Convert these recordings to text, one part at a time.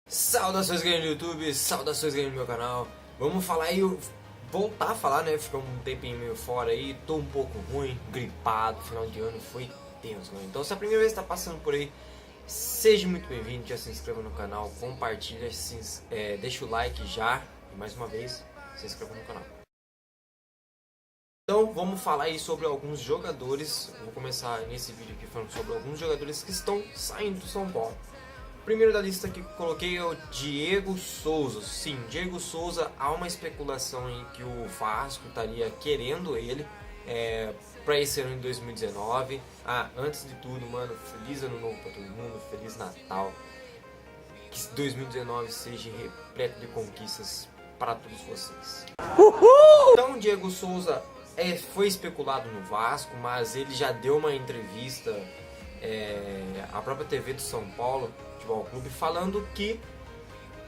Saudações game no YouTube, saudações game no meu canal. Vamos falar aí, voltar a falar, né? Ficou um tempinho meio fora aí, tô um pouco ruim, gripado, final de ano foi tenso, né? Então se é a primeira vez que tá passando por aí, seja muito bem-vindo, já se inscreva no canal, compartilha, deixa o like já, e mais uma vez, se inscreva no canal. Então vamos falar aí sobre alguns jogadores, vou começar nesse vídeo aqui falando sobre alguns jogadores que estão saindo do São Paulo. O primeiro da lista que coloquei é o Diego Souza. Sim, Diego Souza, há uma especulação em que o Vasco estaria querendo ele para esse ano em 2019. Antes de tudo, mano, feliz ano novo para todo mundo, feliz Natal. Que 2019 seja repleto de conquistas para todos vocês. Uhul! Então, o Diego Souza foi especulado no Vasco, mas ele já deu uma entrevista à própria TV do São Paulo Futebol Clube, falando que,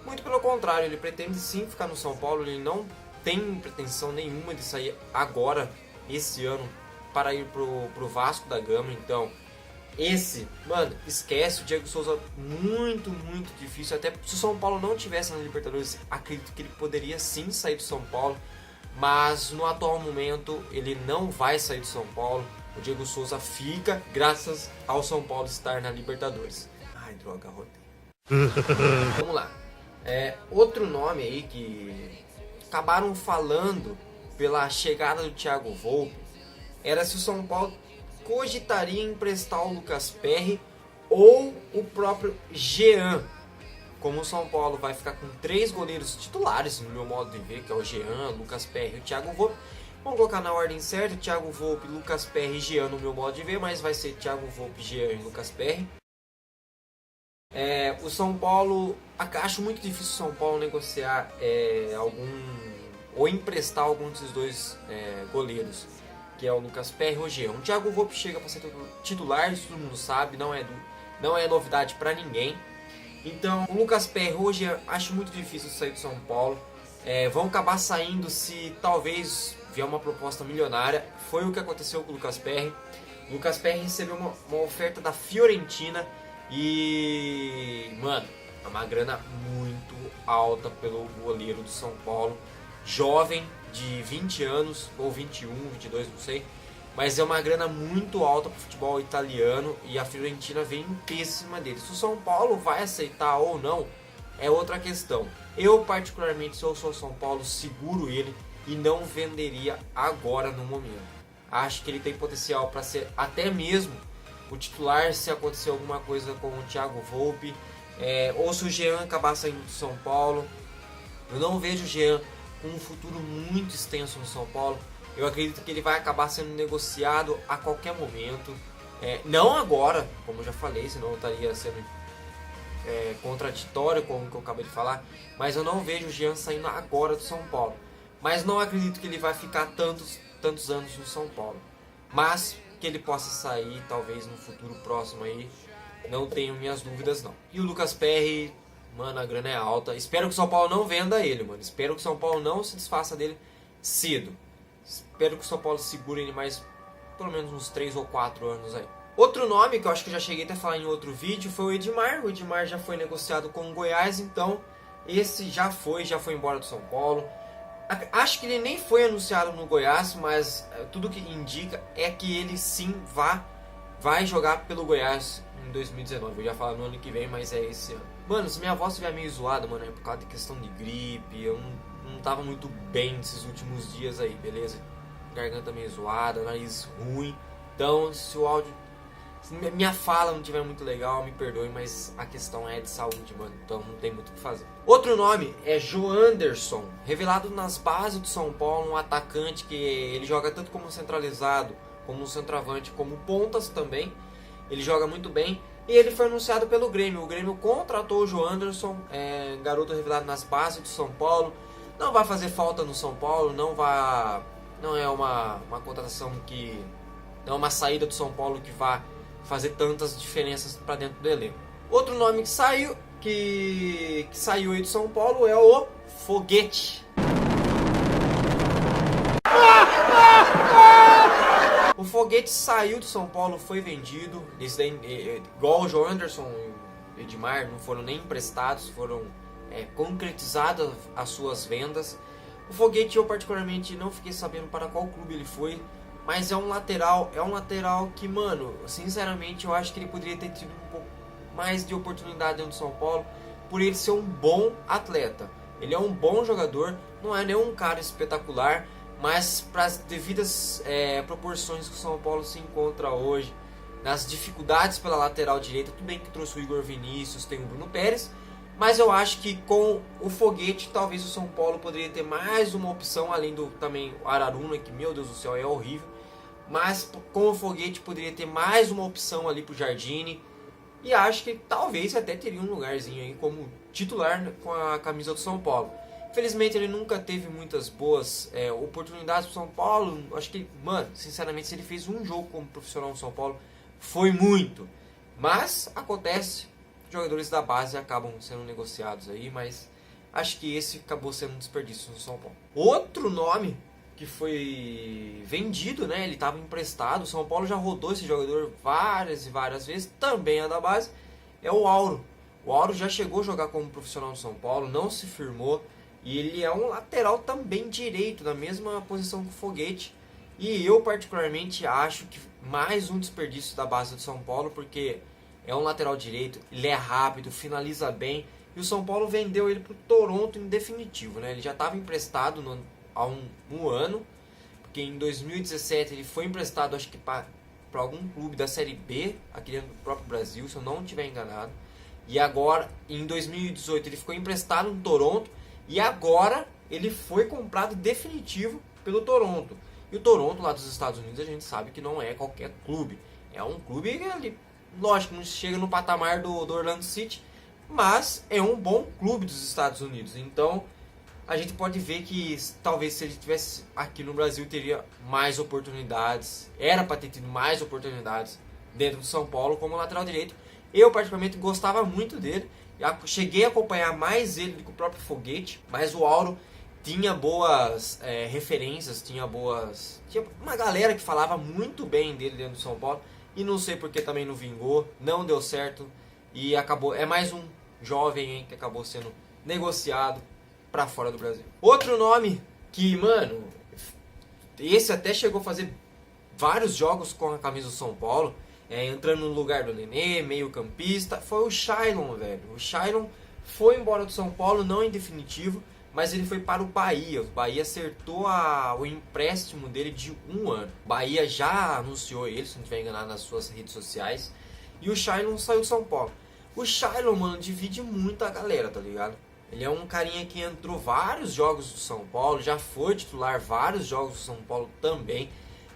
muito pelo contrário, ele pretende sim ficar no São Paulo, ele não tem pretensão nenhuma de sair agora, esse ano, para ir pro Vasco da Gama. Então, esquece, o Diego Souza, muito difícil. Até se o São Paulo não tivesse na Libertadores, acredito que ele poderia sim sair do São Paulo, mas no atual momento ele não vai sair do São Paulo. O Diego Souza fica graças ao São Paulo estar na Libertadores. Ai, droga, rodei. Vamos lá. Outro nome aí que acabaram falando pela chegada do Thiago Volpi era se o São Paulo cogitaria emprestar o Lucas Perry ou o próprio Jean. Como o São Paulo vai ficar com 3 goleiros titulares, no meu modo de ver, que é o Jean, Lucas Perry e o Thiago Volpi. Vamos colocar na ordem certa, Thiago Volpi, Lucas Perry e Jean no meu modo de ver, mas vai ser Thiago Volpi, Jean e Lucas Perry. O São Paulo, acho muito difícil o São Paulo negociar ou emprestar algum desses dois goleiros, que é o Lucas Perry ou o Jean. O Thiago Volpi chega para ser titular, isso todo mundo sabe, não é novidade para ninguém. Então, o Lucas Perry ou o Jean, acho muito difícil sair do São Paulo. Vão acabar saindo se talvez vier uma proposta milionária. Foi o que aconteceu com o Lucas Perry. O Lucas Perry recebeu uma oferta da Fiorentina e, mano, é uma grana muito alta pelo goleiro do São Paulo, jovem, de 20 anos, ou 21, 22, não sei, mas é uma grana muito alta para o futebol italiano e a Fiorentina vem em péssima dele. Se o São Paulo vai aceitar ou não, é outra questão. Eu, particularmente, se eu sou São Paulo, seguro ele e não venderia agora no momento. Acho que ele tem potencial para ser até mesmo o titular se acontecer alguma coisa com o Thiago Volpi, ou se o Jean acabar saindo do São Paulo. Eu não vejo o Jean com um futuro muito extenso no São Paulo. Eu acredito que ele vai acabar sendo negociado a qualquer momento. Não agora, como eu já falei, senão eu estaria sendo contraditório com o que eu acabei de falar. Mas eu não vejo o Jean saindo agora do São Paulo. Mas não acredito que ele vai ficar tantos anos no São Paulo. Mas que ele possa sair talvez no futuro próximo aí, não tenho minhas dúvidas não. E o Lucas Perry, mano, a grana é alta. Espero que o São Paulo não venda ele, mano. Espero que o São Paulo não se desfaça dele cedo. Espero que o São Paulo segure ele mais pelo menos uns 3 ou 4 anos aí. Outro nome que eu acho que eu já cheguei até a falar em outro vídeo foi o Edmar. O Edmar já foi negociado com o Goiás, então esse já foi embora do São Paulo. Acho que ele nem foi anunciado no Goiás, mas tudo que indica é que ele sim vai jogar pelo Goiás em 2019. Eu ia falar no ano que vem, mas é esse ano. Mano, se minha voz estiver meio zoada, mano, é por causa de questão de gripe. Eu não tava muito bem nesses últimos dias aí, beleza? Garganta meio zoada, nariz ruim. Então, se o áudio, se minha fala não estiver muito legal, me perdoe, mas a questão é de saúde, mano. Então não tem muito o que fazer. Outro nome é Joanderson, revelado nas bases do São Paulo, um atacante que ele joga tanto como centralizado, como centroavante, como pontas também. Ele joga muito bem e ele foi anunciado pelo Grêmio. O Grêmio contratou o Joanderson, garoto revelado nas bases do São Paulo. Não vai fazer falta no São Paulo, não é uma contratação que... não é uma saída do São Paulo que vai fazer tantas diferenças para dentro do elenco. Outro nome que saiu aí do São Paulo é o Foguete. O Foguete saiu do São Paulo, foi vendido. Esse daí, igual o João Anderson, Edmar, não foram nem emprestados, foram concretizadas as suas vendas. O Foguete eu particularmente não fiquei sabendo para qual clube ele foi, mas é um lateral que, mano, sinceramente eu acho que ele poderia ter tido um pouco mais de oportunidade dentro do São Paulo, por ele ser um bom atleta. Ele é um bom jogador, não é nenhum cara espetacular, mas para as devidas proporções que o São Paulo se encontra hoje, nas dificuldades pela lateral direita, tudo bem que trouxe o Igor Vinícius, tem o Bruno Pérez, mas eu acho que com o Foguete talvez o São Paulo poderia ter mais uma opção, além do também o Araruna, que meu Deus do céu é horrível, mas com o Foguete poderia ter mais uma opção ali pro Jardine, e acho que talvez até teria um lugarzinho aí como titular com a camisa do São Paulo. Infelizmente ele nunca teve muitas boas oportunidades pro São Paulo. Acho que, mano, sinceramente, se ele fez um jogo como profissional no São Paulo, foi muito. Mas acontece, jogadores da base acabam sendo negociados aí, mas acho que esse acabou sendo um desperdício no São Paulo. Outro nome que foi vendido, né? Ele estava emprestado. O São Paulo já rodou esse jogador várias e várias vezes, também é da base, é o Auro. O Auro já chegou a jogar como profissional no São Paulo, não se firmou, e ele é um lateral também direito, na mesma posição que o Foguete. E eu particularmente acho que mais um desperdício da base do São Paulo, porque é um lateral direito, ele é rápido, finaliza bem, e o São Paulo vendeu ele para o Toronto em definitivo, né? Ele já estava emprestado há um ano, porque em 2017 ele foi emprestado, acho que para algum clube da Série B, aqui dentro do próprio Brasil, se eu não estiver enganado. E agora, em 2018, ele ficou emprestado no Toronto, e agora ele foi comprado definitivo pelo Toronto. E o Toronto, lá dos Estados Unidos, a gente sabe que não é qualquer clube. É um clube ali, lógico, não chega no patamar do Orlando City, mas é um bom clube dos Estados Unidos. Então, a gente pode ver que talvez se ele estivesse aqui no Brasil teria mais oportunidades. Era para ter tido mais oportunidades dentro do São Paulo como lateral direito. Eu particularmente gostava muito dele. Cheguei a acompanhar mais ele do que o próprio Foguete. Mas o Auro tinha boas referências, tinha uma galera que falava muito bem dele dentro do São Paulo. E não sei porque também não vingou, não deu certo. E acabou. É mais um jovem, hein, que acabou sendo negociado pra fora do Brasil. Outro nome que, mano, esse até chegou a fazer vários jogos com a camisa do São Paulo, entrando no lugar do Nenê, meio campista, foi o Shailon, velho. O Shailon foi embora do São Paulo, não em definitivo, mas ele foi para o Bahia. O Bahia acertou o empréstimo dele de 1 ano. O Bahia já anunciou ele, se não estiver enganado, nas suas redes sociais. E o Shailon saiu do São Paulo. O Shailon, mano, divide muito a galera, tá ligado? Ele é um carinha que entrou vários jogos do São Paulo, já foi titular vários jogos do São Paulo também.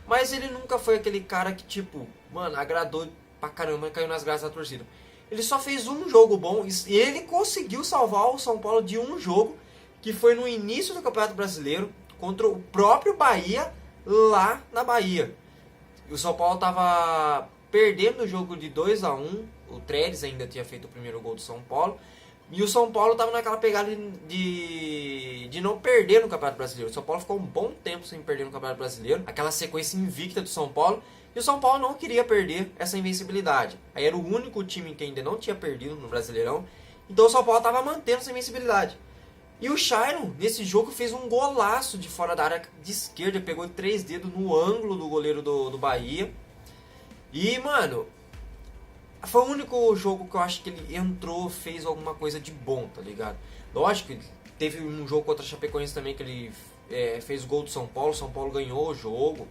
Mas ele nunca foi aquele cara que, tipo, mano, agradou pra caramba, caiu nas graças da torcida. Ele só fez um jogo bom e ele conseguiu salvar o São Paulo de um jogo, que foi no início do Campeonato Brasileiro, contra o próprio Bahia, lá na Bahia. E o São Paulo tava perdendo o jogo de 2-1, o Trellis ainda tinha feito o primeiro gol do São Paulo, e o São Paulo estava naquela pegada de não perder no Campeonato Brasileiro. O São Paulo ficou um bom tempo sem perder no Campeonato Brasileiro, aquela sequência invicta do São Paulo, e o São Paulo não queria perder essa invencibilidade. Aí era o único time que ainda não tinha perdido no Brasileirão, então o São Paulo estava mantendo essa invencibilidade. E o Shailon, nesse jogo, fez um golaço de fora da área de esquerda, pegou 3 dedos no ângulo do goleiro do Bahia. E, mano, foi o único jogo que eu acho que ele entrou, fez alguma coisa de bom, tá ligado? Lógico que teve um jogo contra a Chapecoense também que ele fez gol do São Paulo ganhou o jogo.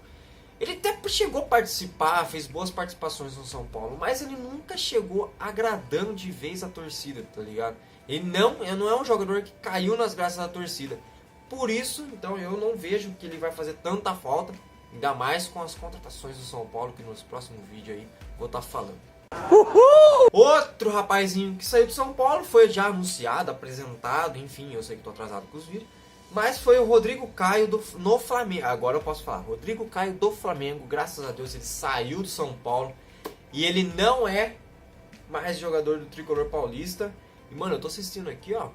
Ele até chegou a participar, fez boas participações no São Paulo, mas ele nunca chegou agradando de vez a torcida, tá ligado? Ele não é um jogador que caiu nas graças da torcida. Por isso, então, eu não vejo que ele vai fazer tanta falta, ainda mais com as contratações do São Paulo, que nos próximos vídeos aí vou estar falando. Uhul! Outro rapazinho que saiu do São Paulo, foi já anunciado, apresentado, enfim, eu sei que estou atrasado com os vídeos, mas foi o Rodrigo Caio no Flamengo. Agora eu posso falar, Rodrigo Caio do Flamengo, graças a Deus ele saiu do São Paulo e ele não é mais jogador do Tricolor Paulista. E mano, eu tô assistindo aqui, ó,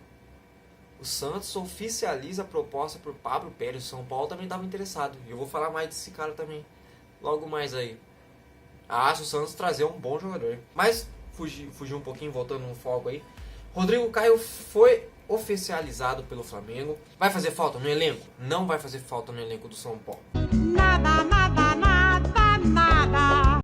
o Santos oficializa a proposta por Pablo Pérez. O São Paulo também estava interessado, e eu vou falar mais desse cara também logo mais aí. Acho o Santos trazer um bom jogador. Mas fugir um pouquinho, voltando no foco aí. Rodrigo Caio foi oficializado pelo Flamengo. Vai fazer falta no elenco? Não vai fazer falta no elenco do São Paulo. Nada, nada, nada, nada.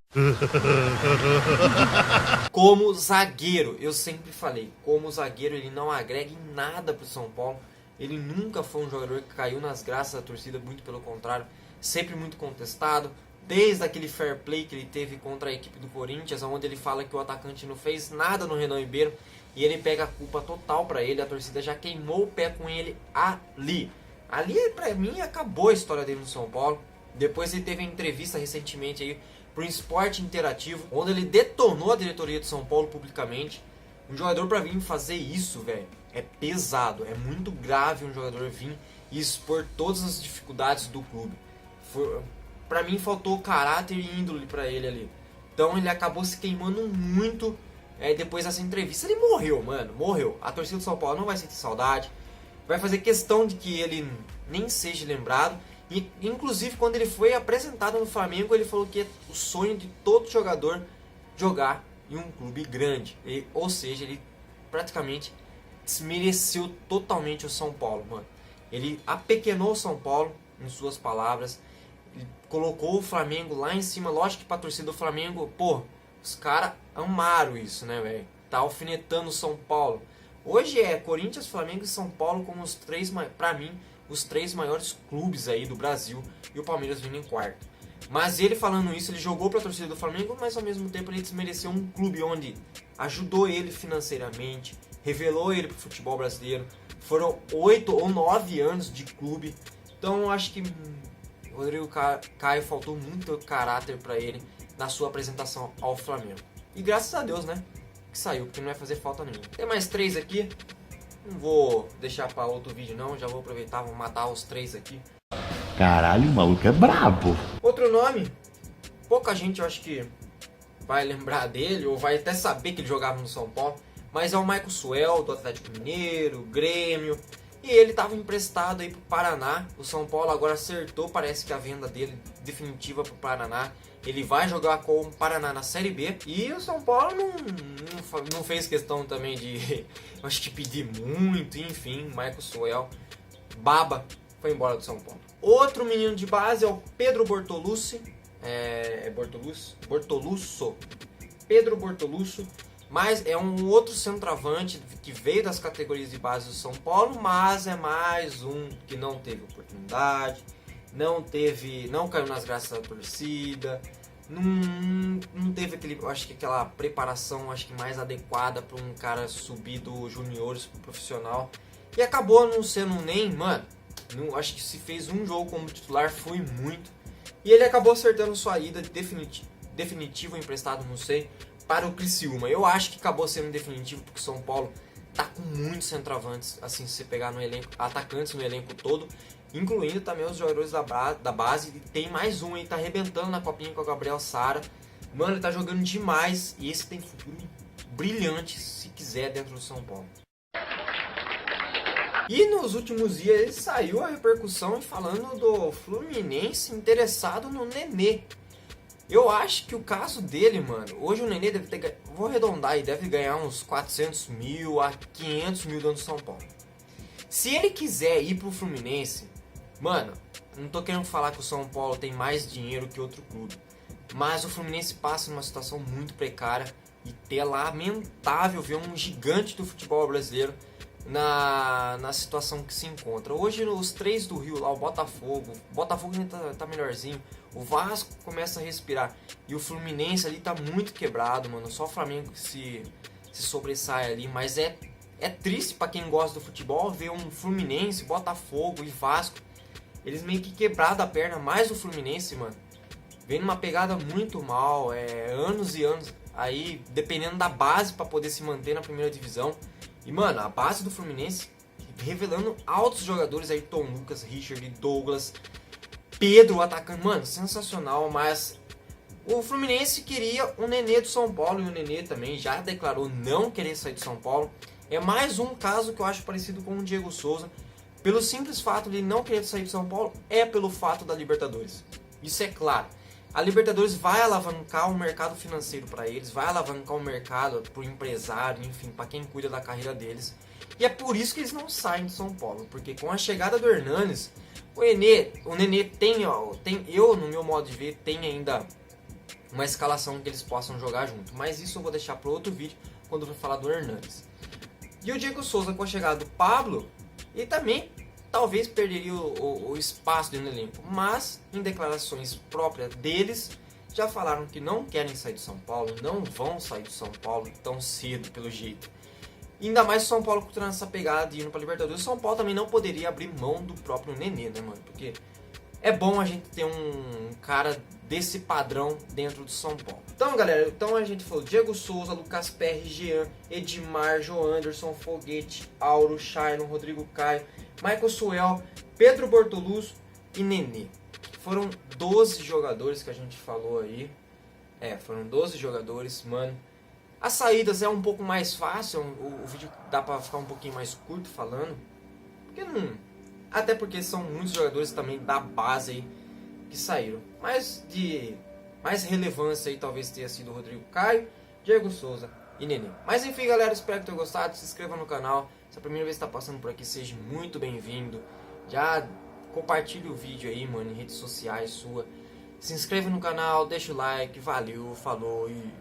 Como zagueiro, eu sempre falei, como zagueiro ele não agrega em nada pro São Paulo. Ele nunca foi um jogador que caiu nas graças da torcida, muito pelo contrário, sempre muito contestado. Desde aquele fair play que ele teve contra a equipe do Corinthians, onde ele fala que o atacante não fez nada no Renan Ribeiro, e ele pega a culpa total pra ele, a torcida já queimou o pé com ele ali. Ali, pra mim, acabou a história dele no São Paulo. Depois ele teve uma entrevista recentemente aí pro Esporte Interativo, onde ele detonou a diretoria do São Paulo publicamente. Um jogador pra vir fazer isso, velho, é pesado, é muito grave um jogador vir e expor todas as dificuldades do clube. Pra mim faltou caráter e índole pra ele ali. Então ele acabou se queimando muito depois dessa entrevista. Ele morreu, mano, morreu. A torcida do São Paulo não vai sentir saudade, vai fazer questão de que ele nem seja lembrado. E, inclusive, quando ele foi apresentado no Flamengo, ele falou que é o sonho de todo jogador jogar em um clube grande. Ou seja, ele praticamente desmereceu totalmente o São Paulo, mano. Ele apequenou o São Paulo, em suas palavras. Ele colocou o Flamengo lá em cima. Lógico que pra torcida do Flamengo, pô, os caras amaram isso, né, velho? Tá alfinetando o São Paulo. Hoje é Corinthians, Flamengo e São Paulo como os três, pra mim, os três maiores clubes aí do Brasil, e o Palmeiras vindo em quarto. Mas ele falando isso, ele jogou pra torcida do Flamengo, mas ao mesmo tempo ele desmereceu um clube onde ajudou ele financeiramente, revelou ele pro futebol brasileiro. Foram 8 ou 9 anos de clube. Então eu acho que o Rodrigo Caio faltou muito caráter pra ele na sua apresentação ao Flamengo. E graças a Deus, né, que saiu, porque não vai fazer falta nenhuma. Tem mais 3 aqui. Não vou deixar pra outro vídeo não, já vou aproveitar, vou matar os 3 aqui. Caralho, o maluco é brabo. Outro nome, pouca gente eu acho que vai lembrar dele, ou vai até saber que ele jogava no São Paulo, mas é o Michael Suel, do Atlético Mineiro, Grêmio, e ele estava emprestado aí pro Paraná. O São Paulo agora acertou, parece que a venda dele definitiva pro Paraná. Ele vai jogar com o Paraná na Série B. E o São Paulo não fez questão também de, eu acho que pedir muito, enfim. Michael Suel, baba, foi embora do São Paulo. Outro menino de base é o Pedro Bortolucci. Bortolusso. Pedro Bortolusso. Mas é um outro centroavante que veio das categorias de base do São Paulo, mas é mais um que não teve oportunidade, não caiu nas graças da torcida, não teve aquela preparação mais adequada para um cara subir do juniores pro profissional, e acabou não sendo nem, mano, acho que se fez um jogo como titular foi muito, e ele acabou acertando sua ida definitivo emprestado, não sei, para o Criciúma. Eu acho que acabou sendo definitivo porque o São Paulo tá com muitos centroavantes, assim, se você pegar no elenco, atacantes no elenco todo, incluindo também os jogadores da base, e tem mais um aí, tá arrebentando na copinha com o Gabriel Sara. Mano, ele tá jogando demais, e esse tem futuro brilhante, se quiser, dentro do São Paulo. E nos últimos dias saiu a repercussão falando do Fluminense interessado no Nenê. Eu acho que o caso dele, mano, hoje o Nenê deve ter, vou arredondar aí, deve ganhar uns 400 mil a 500 mil dentro do São Paulo. Se ele quiser ir pro Fluminense, mano, não tô querendo falar que o São Paulo tem mais dinheiro que outro clube, mas o Fluminense passa numa situação muito precária, e é lamentável ver um gigante do futebol brasileiro na situação que se encontra. Hoje os 3 do Rio lá, o Botafogo tá melhorzinho, o Vasco começa a respirar, e o Fluminense ali tá muito quebrado, mano. Só o Flamengo que se sobressai ali, mas é triste pra quem gosta do futebol ver um Fluminense, Botafogo e Vasco, eles meio que quebraram a perna, mais o Fluminense, mano, vem numa pegada muito mal, anos e anos aí, dependendo da base pra poder se manter na primeira divisão. E, mano, a base do Fluminense revelando altos jogadores aí, Tom Lucas, Richard, Douglas, Pedro, o atacante, mano, sensacional. Mas o Fluminense queria o Nenê do São Paulo, e o Nenê também já declarou não querer sair do São Paulo. É mais um caso que eu acho parecido com o Diego Souza, pelo simples fato de não querer sair do São Paulo, é pelo fato da Libertadores. Isso é claro. A Libertadores vai alavancar o mercado financeiro para eles, vai alavancar o mercado para o empresário, enfim, para quem cuida da carreira deles. E é por isso que eles não saem de São Paulo, porque com a chegada do Hernanes, o Nenê tem, eu no meu modo de ver, tem ainda uma escalação que eles possam jogar junto. Mas isso eu vou deixar para outro vídeo, quando eu for falar do Hernanes. E o Diego Souza, com a chegada do Pablo, ele também talvez perderia o espaço dentro do elenco. Mas, em declarações próprias deles, já falaram que não querem sair de São Paulo, não vão sair de São Paulo tão cedo, pelo jeito. E ainda mais o São Paulo culturando essa pegada de indo pra Libertadores. O São Paulo também não poderia abrir mão do próprio Nenê, né, mano? Porque é bom a gente ter um cara desse padrão dentro do São Paulo. Então, galera, a gente falou Diego Souza, Lucas Perry, Jean, Edmar, João Anderson, Foguete, Auro, Shailon, Rodrigo Caio, Michael Suel, Pedro Bortoluz e Nenê. Foram 12 jogadores que a gente falou aí. Foram 12 jogadores, mano. As saídas é um pouco mais fácil, o vídeo dá pra ficar um pouquinho mais curto falando. Porque não... Até porque são muitos jogadores também da base aí que saíram. Mas de mais relevância aí talvez tenha sido o Rodrigo Caio, Diego Souza e Nenê. Mas enfim, galera, espero que tenham gostado. Se inscreva no canal. Se é a primeira vez que está passando por aqui, seja muito bem-vindo. Já compartilhe o vídeo aí, mano, em redes sociais sua. Se inscreva no canal, deixa o like, valeu, falou e...